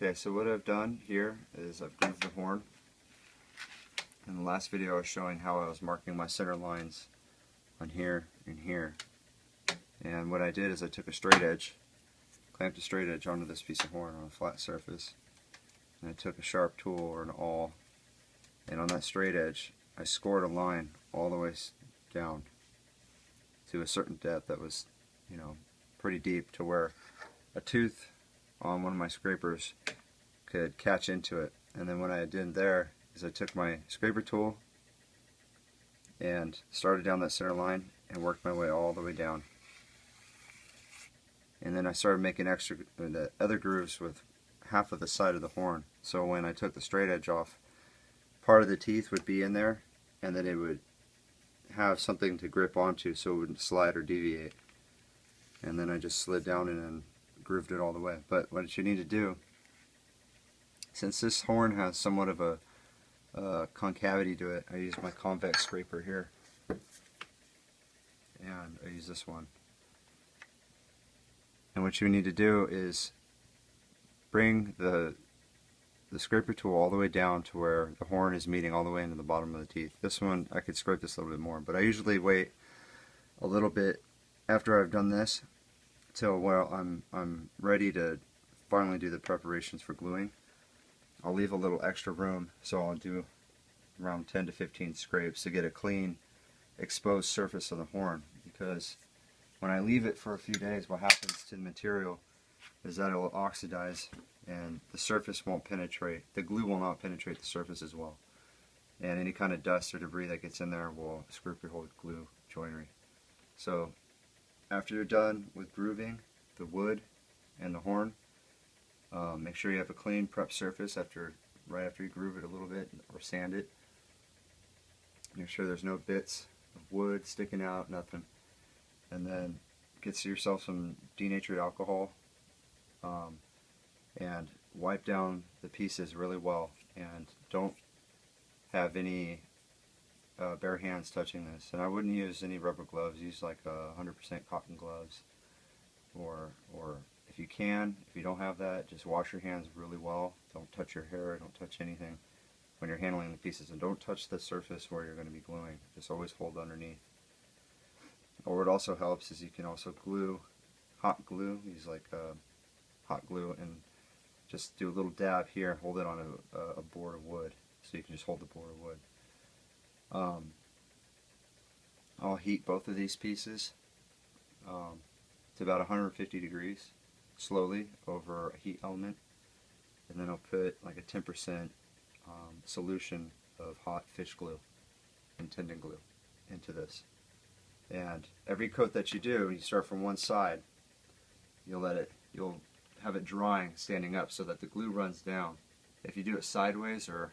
Okay, so what I've done here is I've grooved the horn. In the last video I was showing how I was marking my center lines on here and here. And what I did is I took a straight edge, clamped a straight edge onto this piece of horn on a flat surface, and I took a sharp tool or an awl, and on that straight edge I scored a line all the way down to a certain depth that was, you know, pretty deep, to where a tooth on one of my scrapers could catch into it. And then what I did there is I took my scraper tool and started down that center line and worked my way all the way down. And then I started making the other grooves with half of the side of the horn. So when I took the straight edge off, part of the teeth would be in there, and then it would have something to grip onto so it wouldn't slide or deviate. And then I just slid down in and grooved it all the way. But what you need to do, since this horn has somewhat of a concavity to it, I use my convex scraper here, and I use this one. And what you need to do is bring the scraper tool all the way down to where the horn is meeting all the way into the bottom of the teeth. This one, I could scrape this a little bit more, but I usually wait a little bit after I've done this till where I'm ready to finally do the preparations for gluing. I'll leave a little extra room, so I'll do around 10 to 15 scrapes to get a clean exposed surface of the horn, because when I leave it for a few days, what happens to the material is that it will oxidize and the surface won't penetrate. The glue will not penetrate the surface as well, and any kind of dust or debris that gets in there will screw up your whole glue joinery. So after you're done with grooving the wood and the horn, make sure you have a clean prep surface right after you groove it a little bit or sand it. Make sure there's no bits of wood sticking out, nothing. And then get yourself some denatured alcohol and wipe down the pieces really well, and don't have any bare hands touching this. And I wouldn't use any rubber gloves. Use like 100% cotton gloves, or if you can, if you don't have that, just wash your hands really well. Don't touch your hair, don't touch anything when you're handling the pieces, and don't touch the surface where you're going to be gluing. Just always hold underneath. Or what also helps is you can also glue, hot glue, use like hot glue, and just do a little dab here and hold it on a board of wood, so you can just hold the board of wood. I'll heat both of these pieces to about 150 degrees slowly over a heat element, and then I'll put like a 10% solution of hot fish glue and tendon glue into this. And every coat that you do, you start from one side, you'll have it drying standing up so that the glue runs down. If you do it sideways or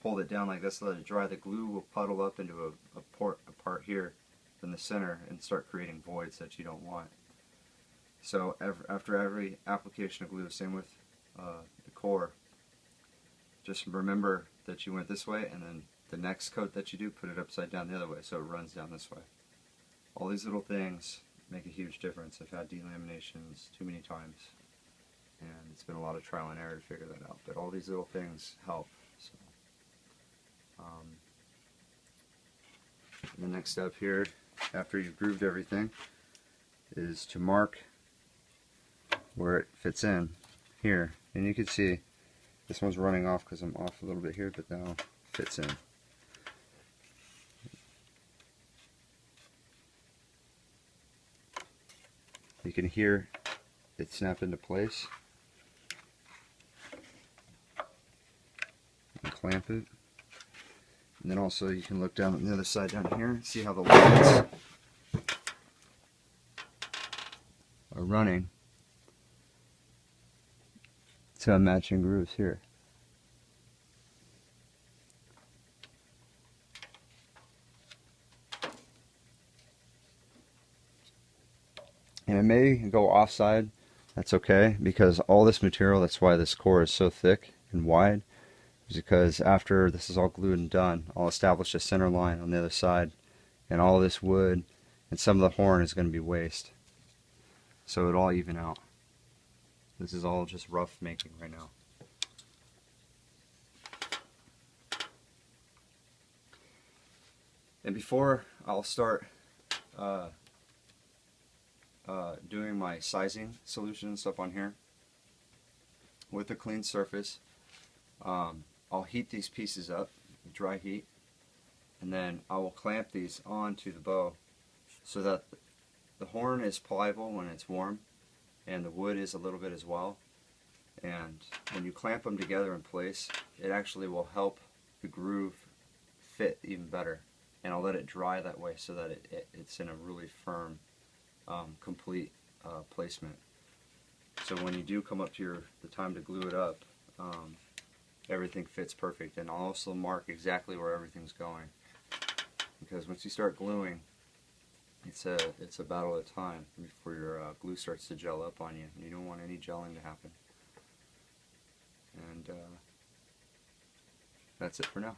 hold it down like this, let it dry, the glue will puddle up into a part here in the center and start creating voids that you don't want. So after every application of glue, same with the core, just remember that you went this way, and then the next coat that you do, put it upside down the other way so it runs down this way. All these little things make a huge difference. I've had delaminations too many times, and it's been a lot of trial and error to figure that out, but all these little things help. So, the next step here, after you've grooved everything, is to mark where it fits in here. And you can see this one's running off because I'm off a little bit here, but now it fits in. You can hear it snap into place and clamp it. And then also you can look down on the other side down here and see how the lines are running to matching grooves here. And it may go offside, that's okay, because all this material, that's why this core is so thick and wide, is because after this is all glued and done, I'll establish a center line on the other side, and all this wood and some of the horn is going to be waste. So it'll all even out. This is all just rough making right now. And before I'll start doing my sizing solution and stuff on here, with a clean surface, I'll heat these pieces up, dry heat, and then I will clamp these onto the bow so that the horn is pliable when it's warm, and the wood is a little bit as well. And when you clamp them together in place, it actually will help the groove fit even better. And I'll let it dry that way so that it's in a really firm, complete placement. So when you do come up to the time to glue it up, everything fits perfect. And I'll also mark exactly where everything's going, because once you start gluing, it's a battle of time before your glue starts to gel up on you. You don't want any gelling to happen. And that's it for now.